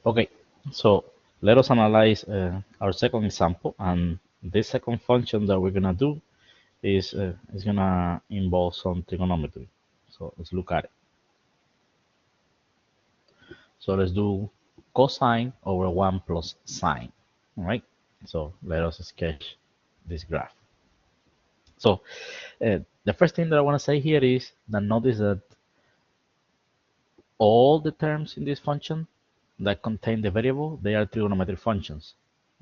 Okay, so let us analyze our second example, and this second function that we're gonna do is gonna involve some trigonometry. So let's look at it. So let's do cosine over 1 plus sine. All right. So let us sketch this graph. So the first thing that I want to say here is that notice that all the terms in this function that contain the variable, they are trigonometric functions.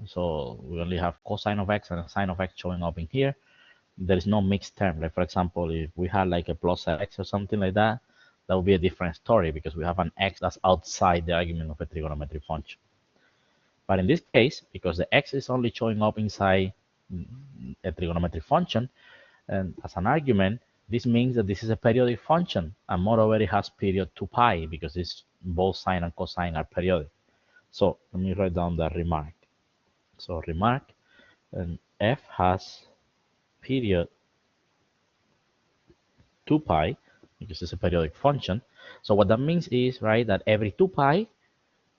So we only have cosine of x and sine of x showing up in here. There is no mixed term. Like for example, if we had like a plus x or something like that, that would be a different story because we have an x that's outside the argument of a trigonometric function. But in this case, because the x is only showing up inside a trigonometric function, and as an argument, this means that this is a periodic function, and moreover, it has period 2 pi because it's both sine and cosine are periodic. So let me write down the remark. So remark, and f has period 2 pi because it's a periodic function. So what that means is, right, that every 2 pi,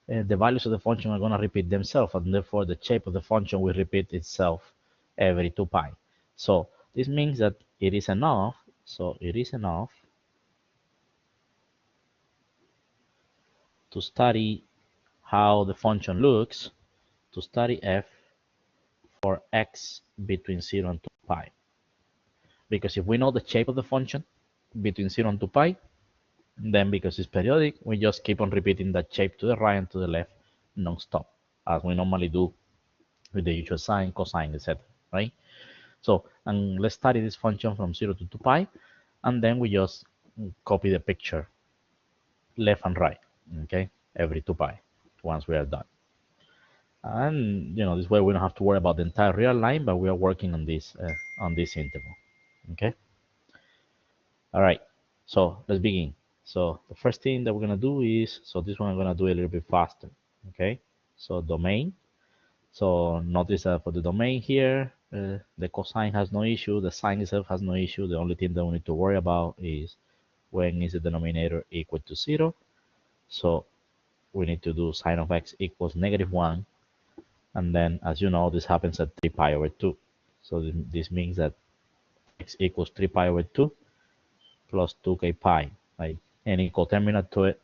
the values of the function are going to repeat themselves, and therefore the shape of the function will repeat itself every 2 pi. So this means that it is enough. So it is enough to study how the function looks, to study f for x between 0 and 2 pi. Because if we know the shape of the function between 0 and 2 pi, then because it's periodic, we just keep on repeating that shape to the right and to the left non-stop, as we normally do with the usual sine, cosine, etc. Right? So, and let's study this function from 0 to 2 pi, and then we just copy the picture left and right, okay, every 2 pi once we are done. And this way we don't have to worry about the entire real line, but we are working on this interval. Okay. All right. So let's begin. So the first thing that we're gonna do is, so this one I'm gonna do a little bit faster. Okay. So domain. So notice that for the domain here, the cosine has no issue, the sine itself has no issue. The only thing that we need to worry about is when is the denominator equal to 0. So we need to do sine of x equals -1. And then, as you know, this happens at 3 pi over 2. So this means that x equals 3 pi over 2 plus 2k pi. Right? Any coterminant to it,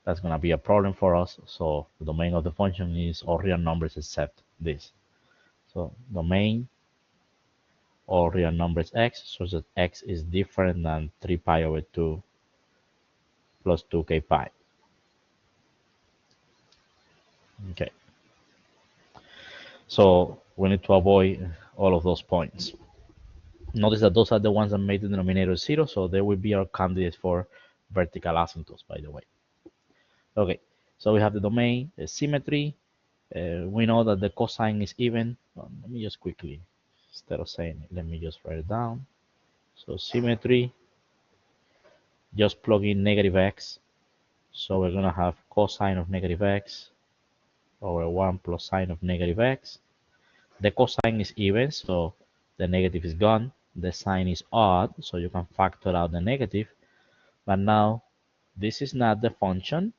that's going to be a problem for us. So the domain of the function is all real numbers except this. So domain all real numbers x, such that x is different than 3 pi over 2 plus 2k pi. Okay. So we need to avoid all of those points. Notice that those are the ones that made the denominator 0, so they will be our candidates for vertical asymptotes, by the way. Okay, so we have the domain, the symmetry. We know that the cosine is even. Well, let me just quickly, instead of saying it, let me just write it down. So symmetry, just plug in -x. So we're going to have cosine of -x over 1 plus sine of -x. The cosine is even, so the negative is gone. The sine is odd, so you can factor out the negative. But now this is not the function,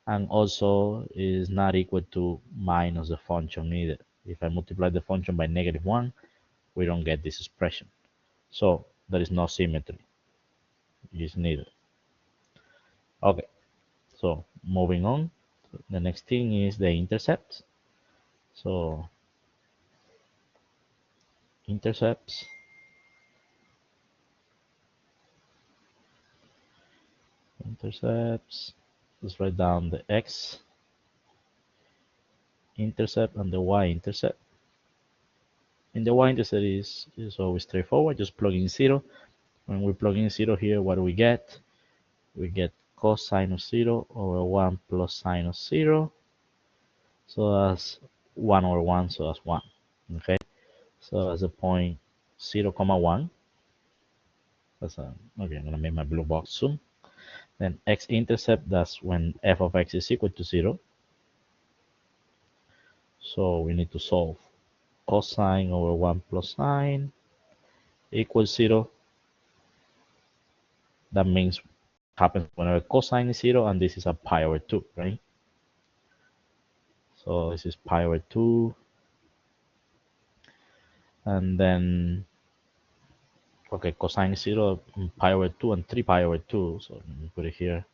and also is not equal to minus the function either. If I multiply the function by -1, we don't get this expression. So there is no symmetry. It's needed. Okay, so moving on. The next thing is the intercepts. So intercepts. Let's write down the x intercept and the y intercept. In the y-intercept is always straightforward. Just plug in 0. When we plug in 0 here, what do we get? We get cosine of 0 over 1 plus sine of 0. So that's 1 over 1, so that's 1. Okay, so that's a point 0, 1. That's okay, I'm going to make my blue box soon. Then x-intercept, that's when f of x is equal to 0. So we need to solve cosine over 1 plus sine equals 0. That means happens whenever cosine is 0, and this is a pi over 2, right? So this is pi over 2. And then, okay, cosine 0, pi over 2, and 3 pi over 2. So let me put it here.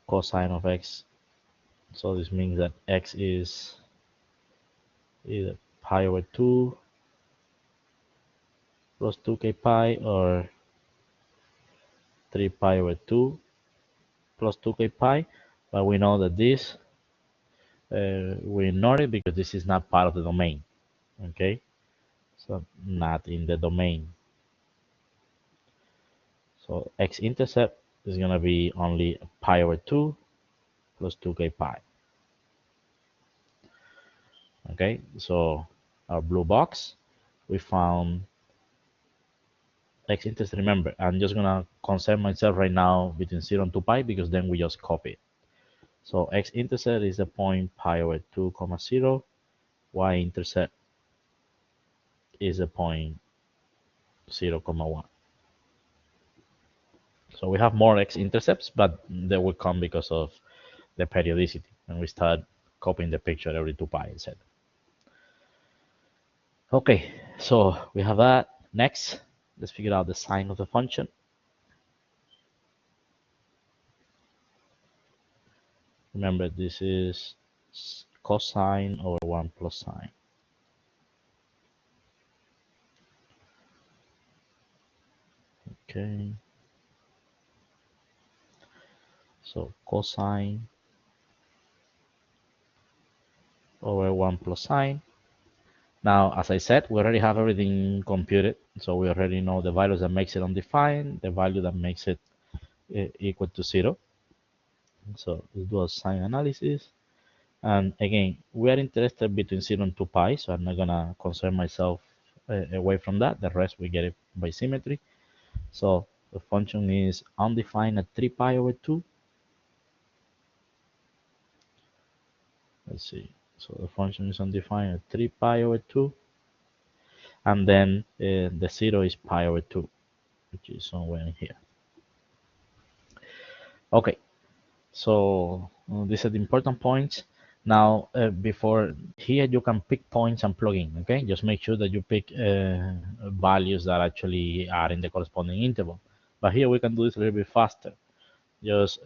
Cosine of x. So this means that x is either pi over 2 plus 2k pi, or 3 pi over 2 plus 2k pi. But we know that this, we ignore it because this is not part of the domain. Okay, so not in the domain. So x-intercept is going to be only pi over 2 plus 2k pi. Okay, so our blue box, we found x-intercept. Remember, I'm just going to concern myself right now between 0 and 2 pi because then we just copy it. So x-intercept is the point pi over 2 comma 0. Y-intercept is the point 0 comma 1. So we have more x-intercepts, but they will come because of the periodicity, and we start copying the picture every 2 pi instead. Okay, so we have that. Next, let's figure out the sign of the function. Remember, this is cosine over 1 plus sine. Okay, so cosine over 1 plus sine. Now, as I said, we already have everything computed, so we already know the values that makes it undefined, the value that makes it equal to 0. So let's do a sign analysis. And again, we are interested between 0 and 2 pi, so I'm not gonna concern myself away from that. The rest we get it by symmetry. So the function is undefined at 3 pi over 2. Let's see. So the function is undefined at 3 pi over 2. And then the 0 is pi over 2, which is somewhere in here. Okay, so these are the important points. Now, before here, you can pick points and plug in, okay? Just make sure that you pick values that actually are in the corresponding interval. But here we can do this a little bit faster. Just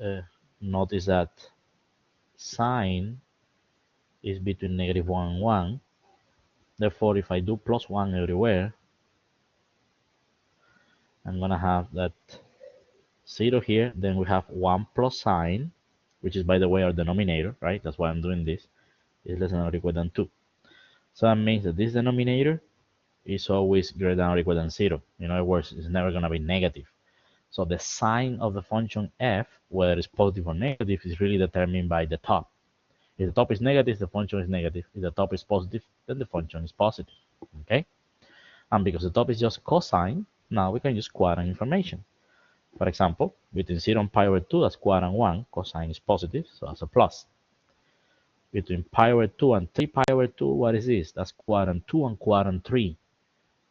notice that sine is between -1 and 1. Therefore, if I do +1 everywhere, I'm gonna have that 0 here. Then we have 1 plus sine, which is, by the way, our denominator, right? That's why I'm doing this. Is less than or equal than 2. So that means that this denominator is always greater than or equal than 0. In other words, it's never going to be negative. So the sign of the function f, whether it's positive or negative, is really determined by the top. If the top is negative, the function is negative. If the top is positive, then the function is positive. Okay? And because the top is just cosine, now we can use quadrant information. For example, between 0 and pi over 2, that's quadrant 1. Cosine is positive, so that's a plus. Between pi over 2 and 3 pi over 2, what is this? That's quadrant 2 and quadrant 3.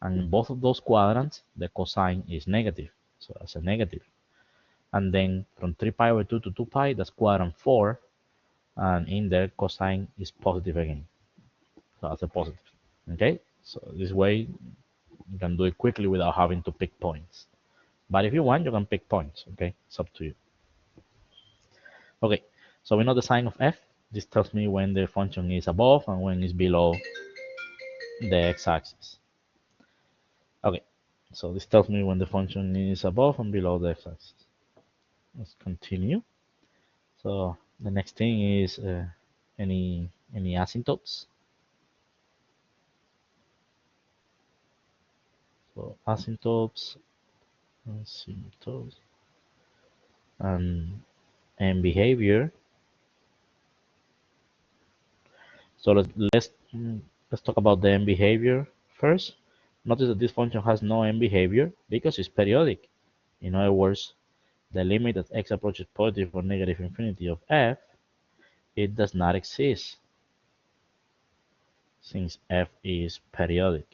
And in both of those quadrants, the cosine is negative. So that's a negative. And then from 3 pi over 2 to 2 pi, that's quadrant 4. And in there, cosine is positive again. So that's a positive. Okay? So this way, you can do it quickly without having to pick points. But if you want, you can pick points. Okay? It's up to you. Okay. So we know the sign of f. This tells me when the function is above and when it's below the x-axis. Okay, so this tells me when the function is above and below the x-axis. Let's continue. So the next thing is any asymptotes. So asymptotes, and behavior. So let's talk about the end behavior first. Notice that this function has no end behavior because it's periodic. In other words, the limit as x approaches positive or negative infinity of f, it does not exist since f is periodic.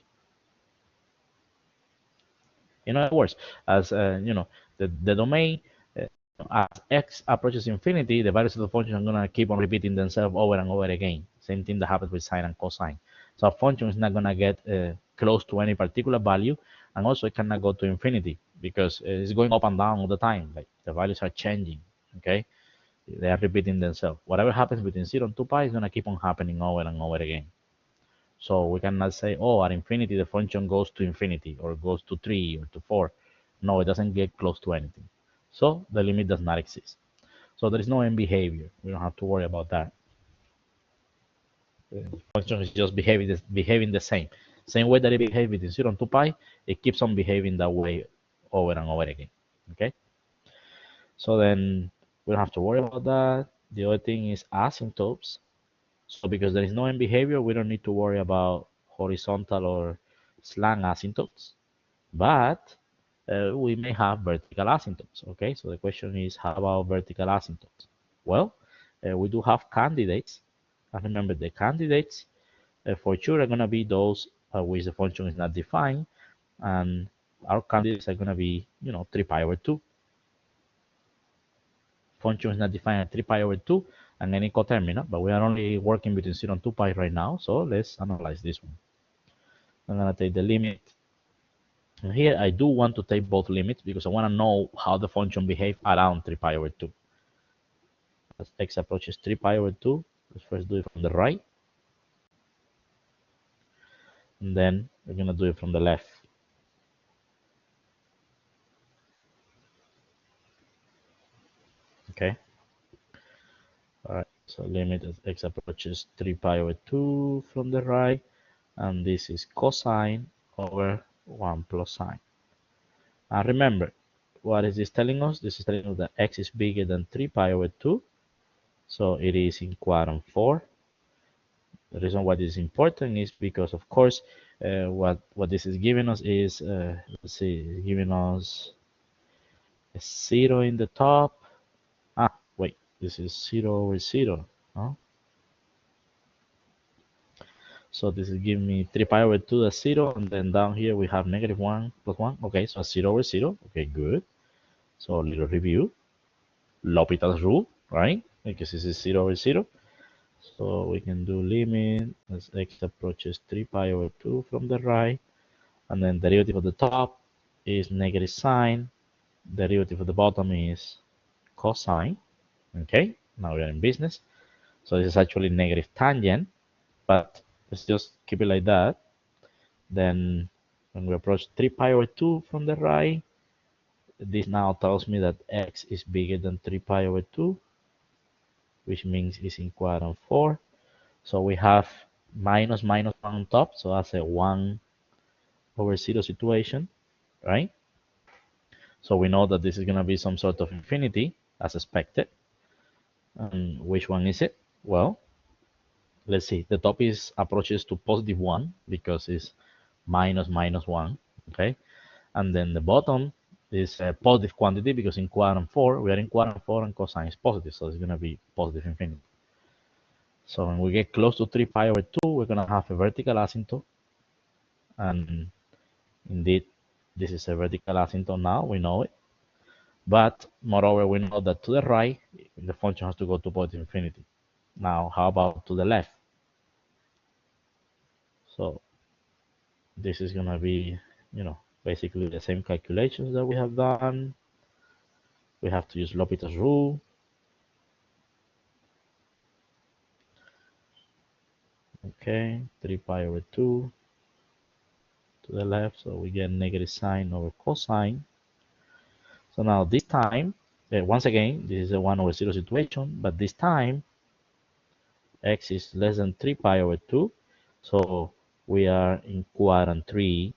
In other words, as you know, the domain as x approaches infinity, the values of the function are going to keep on repeating themselves over and over again. Same thing that happens with sine and cosine. So a function is not going to get close to any particular value, and also it cannot go to infinity because it's going up and down all the time. Like the values are changing, okay? They are repeating themselves. Whatever happens between 0 and 2 pi is going to keep on happening over and over again. So we cannot say, oh, at infinity the function goes to infinity or goes to 3 or to 4. No, it doesn't get close to anything. So the limit does not exist. So there is no end behavior. We don't have to worry about that. The function is just behaving the same. Same way that it behaves between 0 and 2 pi, it keeps on behaving that way over and over again. Okay? So then we don't have to worry about that. The other thing is asymptotes. So because there is no end behavior, we don't need to worry about horizontal or slant asymptotes. But we may have vertical asymptotes. Okay, so the question is, how about vertical asymptotes? Well, we do have candidates. And remember, the candidates for sure are going to be those which the function is not defined. And our candidates are going to be, 3 pi over 2. Function is not defined at 3 pi over 2 and any coterminal, but we are only working between 0 and 2 pi right now. So let's analyze this one. I'm going to take the limit. And here I do want to take both limits because I want to know how the function behaves around 3 pi over 2. As x approaches 3 pi over 2, let's first do it from the right. And then we're going to do it from the left. Okay. All right. So limit as x approaches 3 pi over 2 from the right. And this is cosine over 1 plus sine. And remember, what is this telling us? This is telling us that x is bigger than 3 pi over 2. So it is in quadrant 4. The reason why this is important is because, of course, what this is giving us is, let's see, giving us a 0 in the top. Wait, this is 0 over 0. Huh? So this is giving me 3 pi over 2, that's 0. And then down here we have negative 1 plus 1. Okay, so 0 over 0. Okay, good. So a little review. L'Hopital's rule, right? Because this is 0 over 0. So we can do limit as x approaches 3 pi over 2 from the right. And then derivative of the top is negative sine. Derivative of the bottom is cosine. Okay, now we are in business. So this is actually negative tangent, but let's just keep it like that. Then when we approach 3 pi over 2 from the right, this now tells me that x is bigger than 3 pi over 2, which means it's in quadrant 4. So we have minus minus 1 on top, so that's a 1 over 0 situation, right? So we know that this is going to be some sort of infinity, as expected. And which one is it? Well, let's see. The top is approaches to positive 1 because it's minus minus 1, okay? And then the bottom is a positive quantity because in quadrant 4, we are in quadrant 4 and cosine is positive, so it's going to be positive infinity. So when we get close to 3 pi over 2, we're going to have a vertical asymptote. And indeed, this is a vertical asymptote now, we know it. But moreover, we know that to the right, the function has to go to positive infinity. Now, how about to the left? So this is going to be, basically the same calculations that we have done. We have to use L'Hopital's rule. Okay, 3 pi over 2 to the left, so we get negative sine over cosine. So now this time, once again, this is a 1 over 0 situation, but this time x is less than 3 pi over 2, so we are in quadrant 3,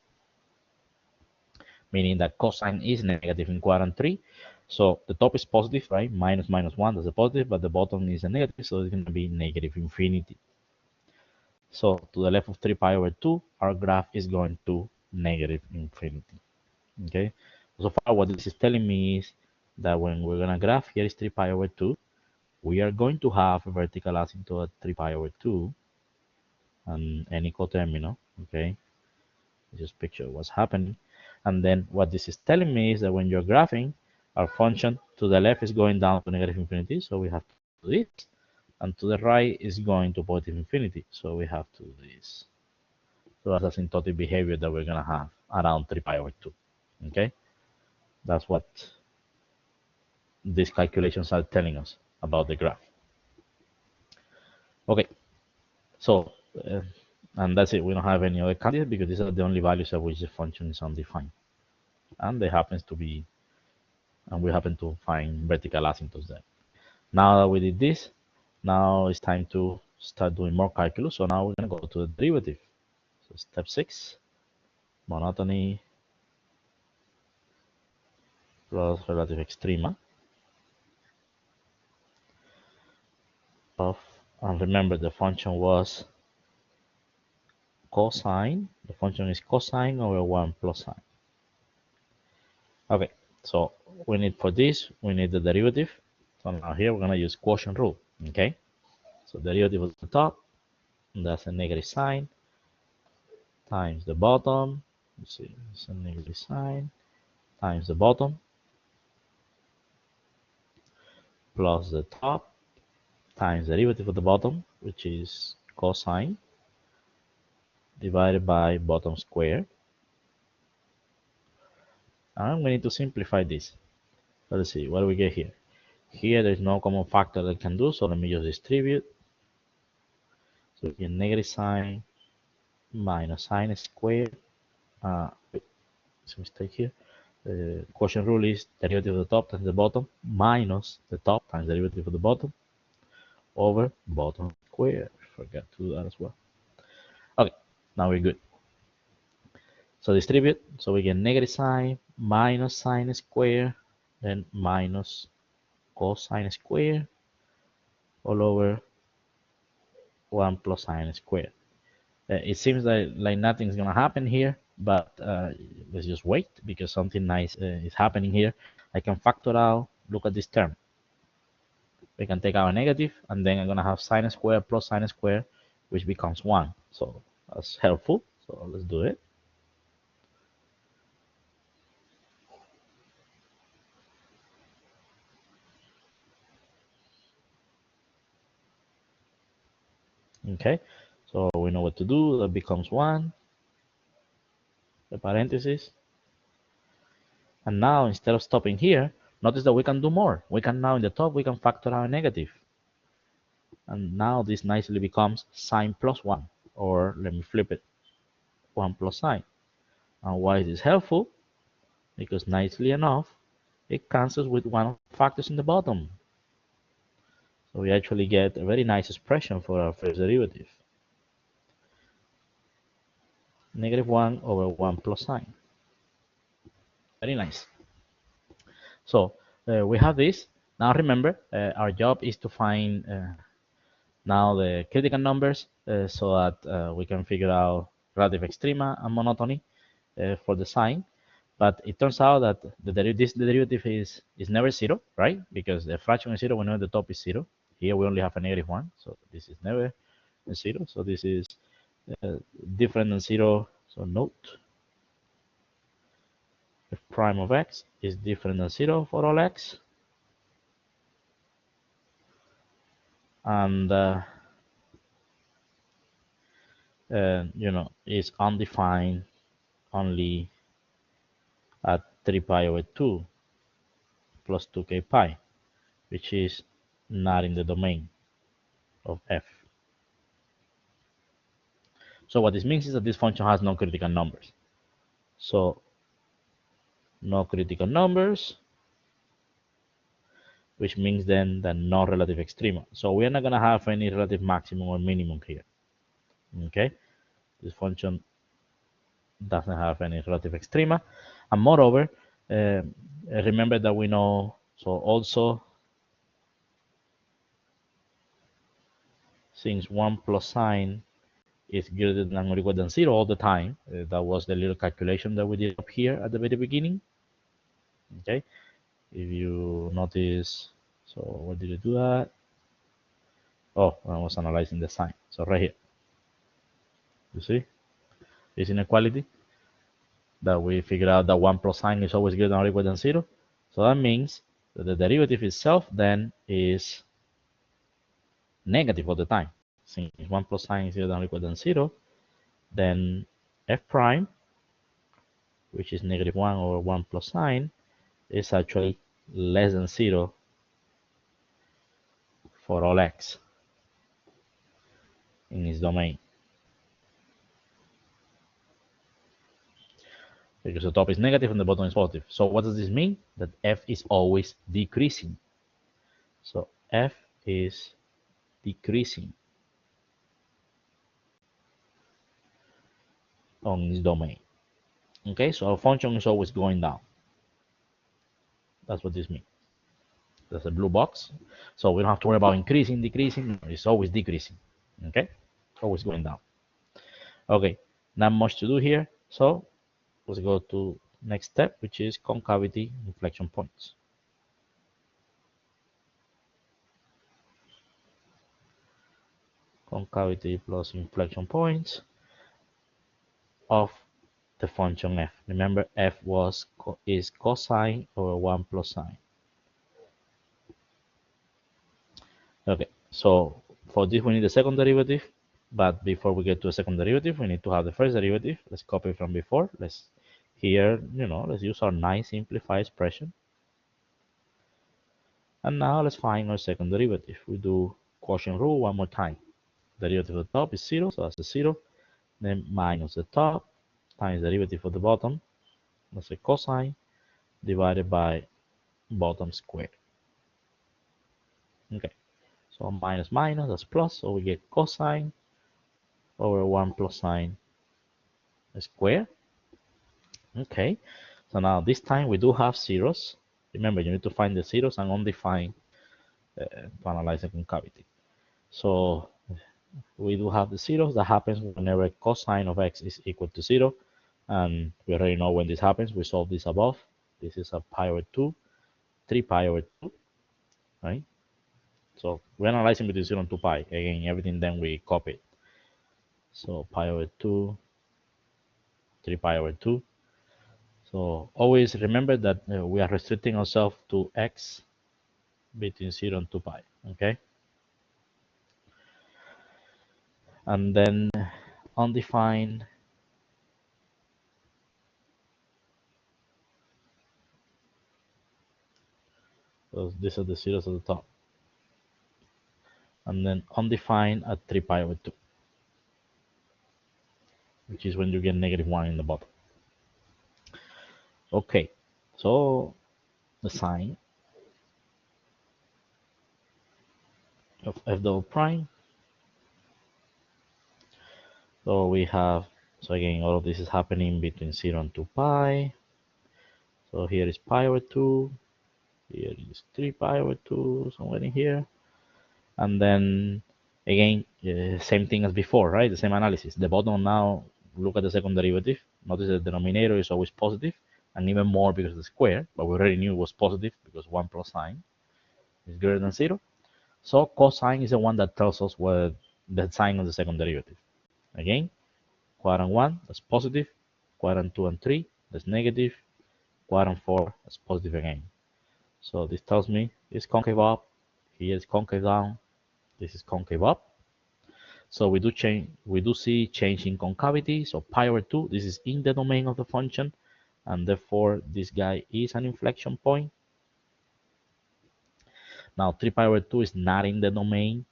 meaning that cosine is negative in quadrant 3. So the top is positive, right? Minus minus 1, that's a positive, but the bottom is a negative, so it's going to be negative infinity. So to the left of 3 pi over 2, our graph is going to negative infinity. Okay, so far what this is telling me is that when we're going to graph, here is 3 pi over 2, we are going to have a vertical asymptote at 3 pi over 2 and any coterminal. Okay, just picture what's happening. And then what this is telling me is that when you're graphing, Our function to the left is going down to negative infinity, so we have to do this. And to the right is going to positive infinity, so we have to do this. So that's the asymptotic behavior that we're going to have around 3 pi over 2. Okay? That's what these calculations are telling us about the graph. Okay, so, and that's it. We don't have any other candidates because these are the only values at which the function is undefined. And they happens to be, and we happen to find vertical asymptotes there. Now that we did this, now it's time to start doing more calculus. So now we're going to go to the derivative. So step 6, monotony plus relative extrema of, and remember the function was cosine. The function is cosine over 1 plus sine. Okay, so we need for this, we need the derivative. So now here we're going to use quotient rule. Okay, so derivative of the top, that's a negative sign, times the bottom. Let's see, it's a negative sign times the bottom plus the top times the derivative of the bottom, which is cosine, divided by bottom square. And we need to simplify this. So let's see, what do we get here? Here there's no common factor that can do, so let me just distribute. So we get negative sine minus sine squared. Wait, it's a mistake here. The quotient rule is derivative of the top times the bottom minus the top times the derivative of the bottom over bottom square. Forgot to do that as well. Okay, now we're good. So distribute, so we get negative sine minus sine square, then minus cosine square all over 1 plus sine square. It seems like nothing's gonna happen here, but let's just wait because something nice is happening here. I can factor out, look at this term. We can take out a negative, and then I'm gonna have sine square plus sine square, which becomes 1. So that's helpful. So let's do it. Okay, so we know what to do. That becomes 1, the parentheses. And now instead of stopping here, notice that we can do more. We can now in the top, we can factor out a negative. And now this nicely becomes sine plus 1, or let me flip it, 1 plus sine. And why is this helpful? Because nicely enough, it cancels with one of the factors in the bottom. So we actually get a very nice expression for our first derivative. Negative 1 over 1 plus sine. Very nice. So we have this. Now remember, our job is to find now the critical numbers so that we can figure out relative extrema and monotony for the sign. But it turns out that the derivative is never 0, right? Because the fraction is 0 whenever the top is 0. Here we only have a negative 1, so this is never 0. So this is different than 0. So note, f prime of x is different than 0 for all x. And you know, is undefined only at 3 pi over 2 plus 2k pi, which is not in the domain of f. So what this means is that this function has no critical numbers. So no critical numbers, which means then that no relative extrema. So we're not going to have any relative maximum or minimum here. Okay, this function doesn't have any relative extrema. And moreover, remember that we know, so also since 1 plus sine is greater than or equal than 0 all the time, that was the little calculation that we did up here at the very beginning. Okay, if you notice, so where did you do that? Oh, I was analyzing the sign. So right here, you see this inequality that we figured out that 1 plus sine is always greater than or equal than 0. So that means that the derivative itself then is negative all the time. Since 1 plus sine is greater than or equal than 0, then f prime, which is negative 1 over 1 plus sine, is actually less than 0 for all x in its domain. Because the top is negative and the bottom is positive. So what does this mean? That f is always decreasing. So f is decreasing on its domain. Okay, so our function is always going down. That's what this means. That's a blue box. So we don't have to worry about increasing, decreasing. It's always decreasing. Okay, always going down. Okay, not much to do here. So let's go to next step, which is concavity inflection points. Concavity plus inflection points of the function f. Remember, f is cosine over 1 plus sine. Okay, so for this we need the second derivative, but before we get to a second derivative, we need to have the first derivative. Let's copy from before. Let's let's use our nice simplified expression. And now let's find our second derivative. We do quotient rule one more time. Derivative of the top is 0, so that's a 0. Then minus the top times derivative of the bottom, that's a cosine, divided by bottom squared. Okay, so minus minus, that's plus, so we get cosine over 1 plus sine squared. Okay, so now this time we do have zeros. Remember, you need to find the zeros and undefined to analyze the concavity. So we do have the zeros. That happens whenever cosine of x is equal to 0. And we already know when this happens. We solve this above. This is a pi over 2, 3 pi over 2, right? So we're analyzing between 0 and 2 pi. Again, everything then we copy it. So pi over 2, 3 pi over 2. So always remember that we are restricting ourselves to x between 0 and 2 pi, okay? And then undefined so these are the zeros at the top. And then undefined at 3 pi over 2, which is when you get negative 1 in the bottom. Okay, so the sign of f double prime. So we have, so again, all of this is happening between 0 and 2 pi. So here is pi over 2, here is 3 pi over 2, somewhere in here. And then again, same thing as before, right? The same analysis. The bottom now, look at the second derivative. Notice the denominator is always positive, and even more because of the square, but we already knew it was positive because 1 plus sine is greater than 0. So cosine is the one that tells us what the sign of the second derivative. Again, quadrant 1, that's positive. Quadrant 2 and 3, that's negative. Quadrant 4, that's positive again. So this tells me it's concave up, here is concave down, this is concave up. So we do see change in concavity. So pi over 2, this is in the domain of the function, and therefore this guy is an inflection point. Now 3 pi over 2 is not in the domain.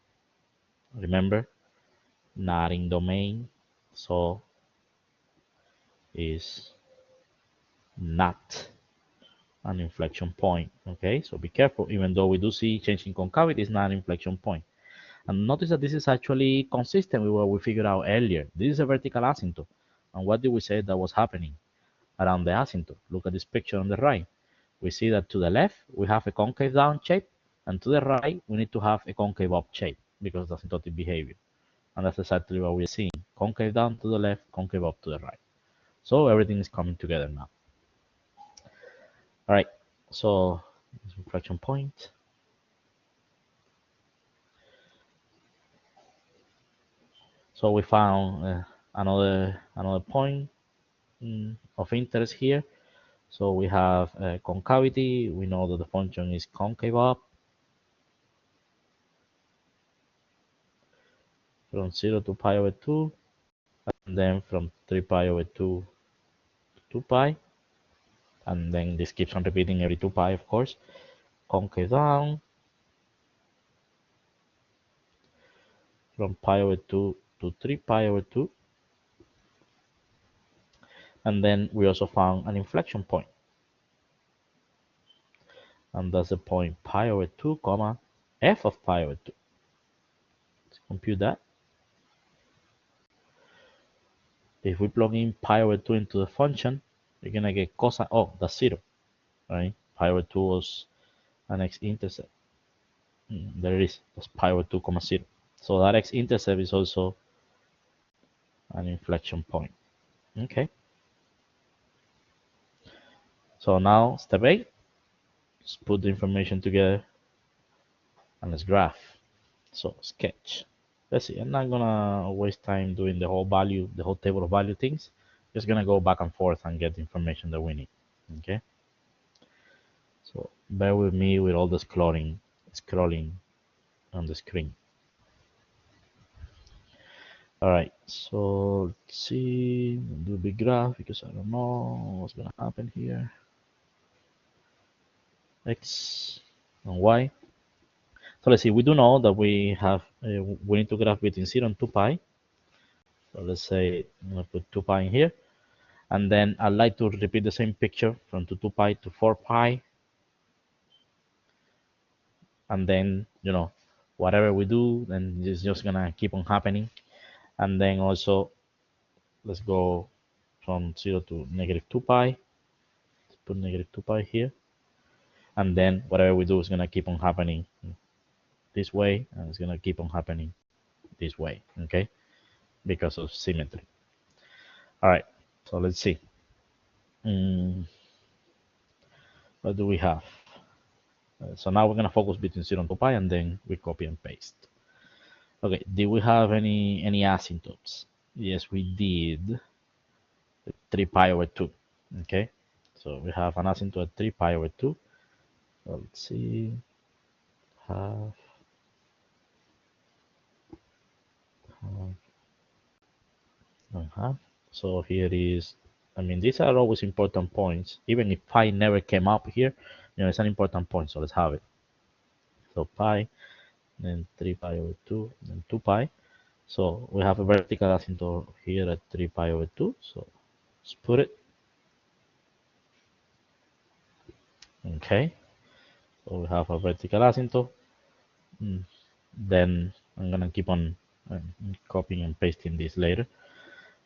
Remember, not in domain, so is not an inflection point. Okay, so be careful. Even though we do see change in concavity, it's not an inflection point. And notice that this is actually consistent with what we figured out earlier. This is a vertical asymptote. And what did we say that was happening around the asymptote? Look at this picture on the right. We see that to the left, we have a concave down shape, and to the right, we need to have a concave up shape because of asymptotic behavior. And that's exactly what we're seeing. Concave down to the left, concave up to the right. So everything is coming together now. All right, so inflection point. So we found another point of interest here. So we have concavity. We know that the function is concave up from 0 to pi over 2, and then from 3 pi over 2 to 2 pi. And then this keeps on repeating every 2 pi, of course. Concave down from pi over 2 to 3 pi over 2. And then we also found an inflection point. And that's the point pi over 2 comma f of pi over 2. Let's compute that. If we plug in pi over 2 into the function, you're going to get cosine. Oh, that's 0, right? Pi over 2 was an x-intercept. There it is. That's pi over 2 comma 0. So that x-intercept is also an inflection point. Okay. So now step 8. Let's put the information together and let's graph. So sketch. Let's see. I'm not gonna waste time doing the whole table of value things. Just gonna go back and forth and get the information that we need. Okay. So bear with me with all the scrolling on the screen. All right. So let's see. Do a big graph because I don't know what's gonna happen here. X and Y. So let's see. We do know that we need to graph between 0 and 2 pi. So let's say I'm gonna put 2 pi in here. And then I'd like to repeat the same picture from 2 pi to 4 pi. And then, whatever we do, then it's just gonna keep on happening. And then also, let's go from 0 to negative 2 pi. Let's put negative 2 pi here. And then whatever we do is gonna keep on happening this way, and it's gonna keep on happening this way, okay? Because of symmetry. All right, so let's see. What do we have? So now we're gonna focus between 0 and 2 pi, and then we copy and paste. Okay, did we have any asymptotes? Yes, we did. 3 pi over 2. Okay, so we have an asymptote at 3 pi over 2. So let's see. Half, half. So here is, I mean, these are always important points. Even if pi never came up here, it's an important point. So let's have it. So pi, then 3 pi over 2, then 2 pi. So we have a vertical asymptote here at 3 pi over 2. So let's put it. Okay. So we have a vertical asymptote. Then I'm gonna keep on copying and pasting this later.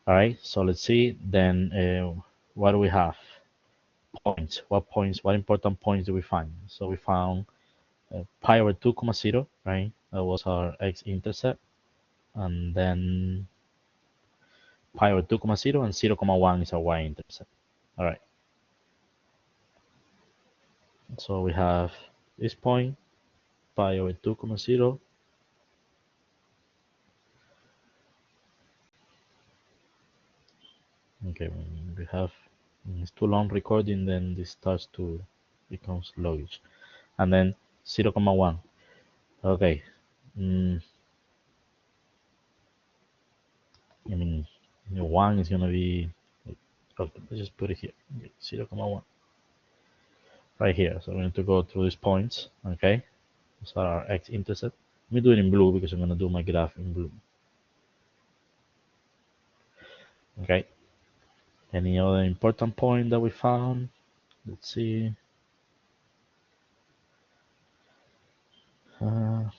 All right, so let's see then what do we have? Points. What important points do we find? So we found pi over 2 comma 0, right? That was our x-intercept. And then pi over 2 comma 0 and 0 comma 1 is our y-intercept. All right. So we have this point, pi over 2 comma 0. Okay, we have, it's too long recording, then this starts to become sluggish. And then 0 comma 1. Okay. I mean, 1 is gonna be, okay, let's just put it here, 0 comma 1 right here. So we need to go through these points. Okay, so our x-intercept. Let me do it in blue because I'm gonna do my graph in blue. Okay, any other important point that we found? Let's see. No.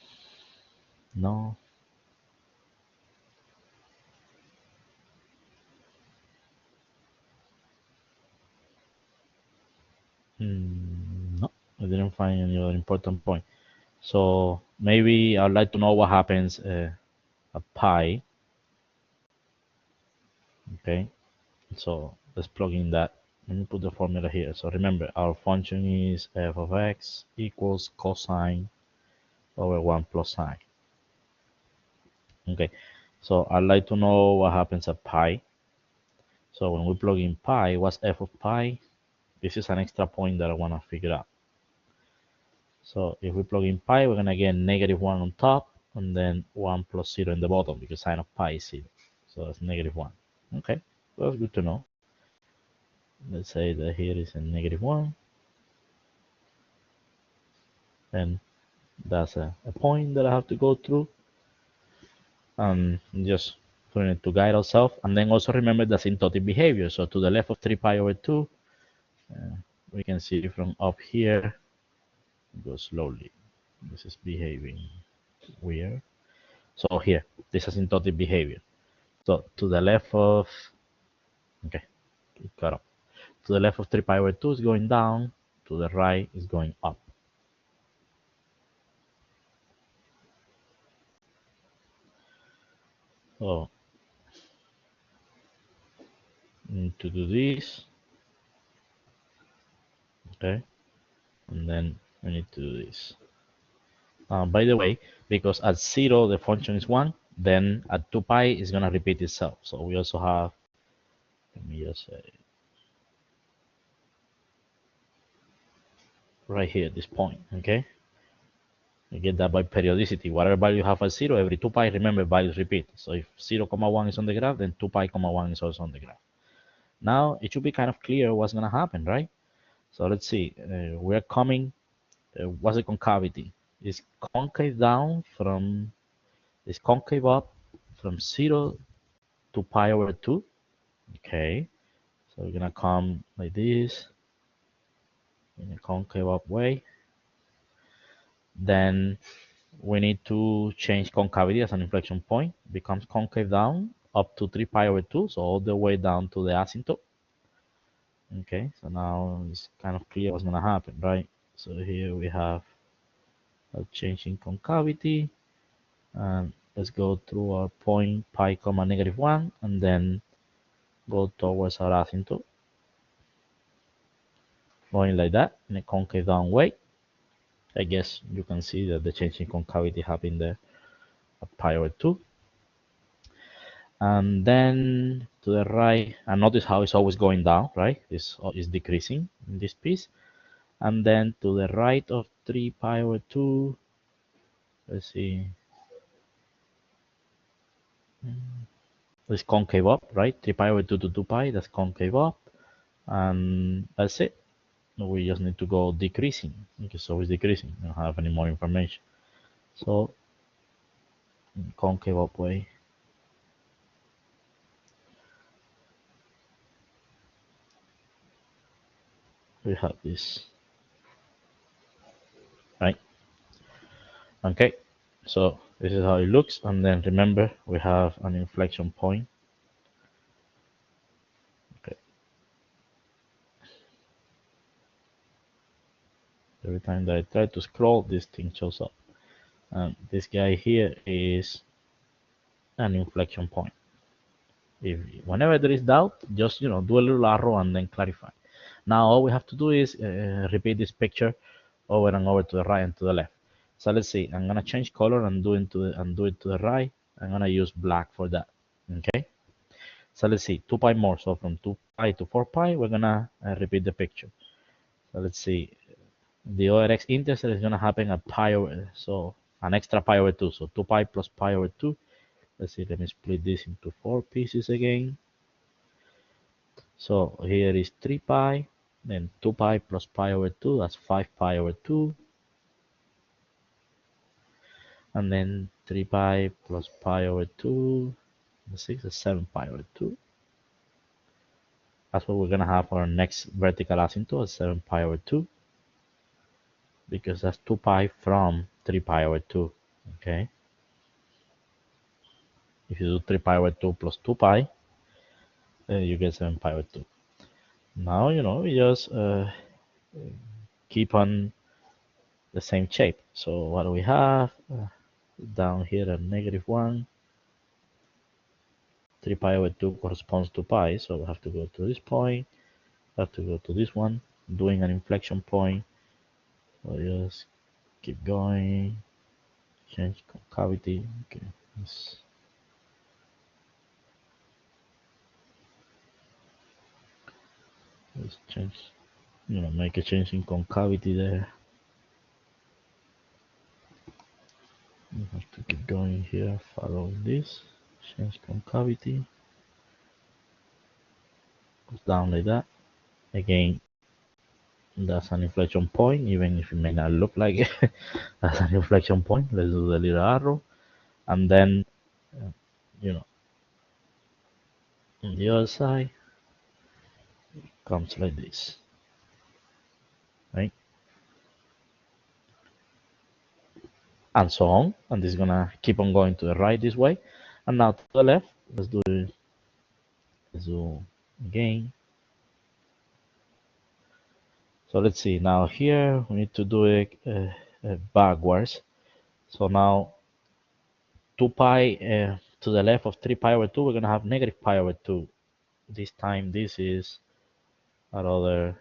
No, I didn't find any other important point. So maybe I'd like to know what happens at pi. Okay, so let's plug in that. Let me put the formula here. So remember, our function is f of x equals cosine over 1 plus sine. Okay, so I'd like to know what happens at pi. So when we plug in pi, what's f of pi? This is an extra point that I want to figure out. So if we plug in pi, we're going to get -1 on top, and then 1 plus 0 in the bottom, because sine of pi is 0. So that's -1. Okay, well, that's good to know. Let's say that here is a -1. And that's a point that I have to go through. Just putting it to guide ourselves. And then also remember the asymptotic behavior. So to the left of 3 pi over 2, we can see from up here, go slowly. This is behaving weird. So here, this asymptotic behavior. So to the left of, okay, cut off. To the left of 3 pi over 2 is going down. To the right is going up. So need to do this. Okay. And then we need to do this. By the way, because at 0 the function is 1, then at 2 pi it's going to repeat itself. So we also have, let me just say, right here, this point, okay? You get that by periodicity. Whatever value you have at 0, every 2 pi, remember, values repeat. So if 0, 1 is on the graph, then 2 pi, 1 is also on the graph. Now, it should be kind of clear what's going to happen, right? So let's see. We're coming, what's the concavity? It's concave down from, it's concave up from 0 to pi over 2. Okay, so we're gonna come like this in a concave up way. Then we need to change concavity as an inflection point. Becomes concave down up to 3 pi over 2, so all the way down to the asymptote. Okay, so now it's kind of clear what's gonna happen, right? So here we have a change in concavity, and let's go through our point pi comma -1, and then go towards our asymptote, going like that in a concave down way. I guess you can see that the change in concavity happened there at pi over 2. And then to the right, and notice how it's always going down, right? This is decreasing in this piece. And then to the right of 3 pi over 2, let's see, it's concave up, right? 3 pi over 2 to 2 pi, that's concave up. And that's it. We just need to go decreasing. Okay, so it's decreasing. I don't have any more information. So, concave up way. We have this, right? Okay, so this is how it looks. And then remember, we have an inflection point. Okay. Every time that I try to scroll, this thing shows up. And this guy here is an inflection point. If whenever there is doubt, just do a little arrow and then clarify. Now all we have to do is repeat this picture over and over to the right and to the left. So let's see. I'm gonna change color and do it to the right. I'm gonna use black for that. Okay. So let's see. 2 pi more. So from 2 pi to 4 pi, we're gonna repeat the picture. So let's see. The other x-intercept is gonna happen at pi over, so an extra pi over 2. So 2 pi plus pi over 2. Let's see. Let me split this into 4 pieces again. So here is 3 pi, then 2 pi plus pi over 2, that's 5 pi over 2. And then 3 pi plus pi over 2, 6 is 7 pi over 2. That's what we're going to have for our next vertical asymptote, 7 pi over 2. Because that's 2 pi from 3 pi over 2, okay? If you do 3 pi over 2 plus 2 pi, you get 7 pi over 2. Now, we just keep on the same shape. So what do we have? Down here at -1, 3 pi over 2 corresponds to pi, so we have to go to this point, have to go to this one, doing an inflection point. So just keep going, change concavity. Okay, let's change make a change in concavity there. You have to keep going here, follow this, change concavity, goes down like that. Again, that's an inflection point, even if it may not look like it. That's an inflection point. Let's do the little arrow, and then, uh, you know, on the other side, comes like this, right? And so on. And this is gonna keep on going to the right this way. And now to the left, let's do it. Let's do again. So let's see. Now here we need to do it backwards. So now 2 pi to the left of 3 pi over 2, we're gonna have negative pi over 2. This time this is another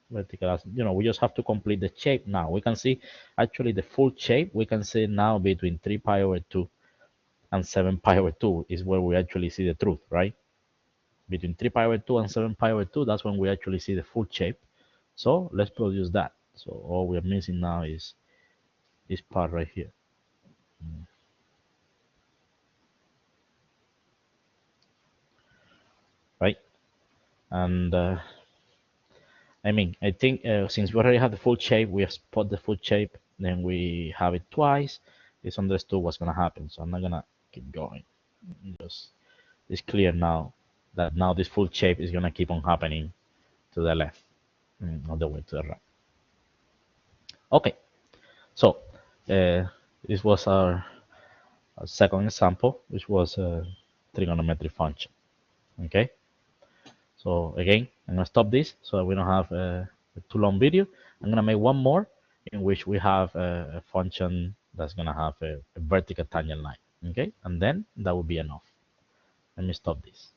vertical. We just have to complete the shape now. We can see actually the full shape. We can see now between 3 pi over 2 and 7 pi over 2 is where we actually see the truth, right? Between 3 pi over 2 and 7 pi over 2, that's when we actually see the full shape. So let's produce that. So all we're missing now is this part right here. Right? And I think since we already have the full shape, we have spot the full shape, then we have it twice. It's understood what's gonna happen. So I'm not gonna keep going. Just it's clear now that now this full shape is gonna keep on happening to the left, not the way to the right. Okay, so this was our second example, which was a trigonometric function. Okay, so again, I'm gonna stop this so that we don't have a too long video. I'm gonna make one more in which we have a function that's gonna have a vertical tangent line. Okay, and then that will be enough. Let me stop this.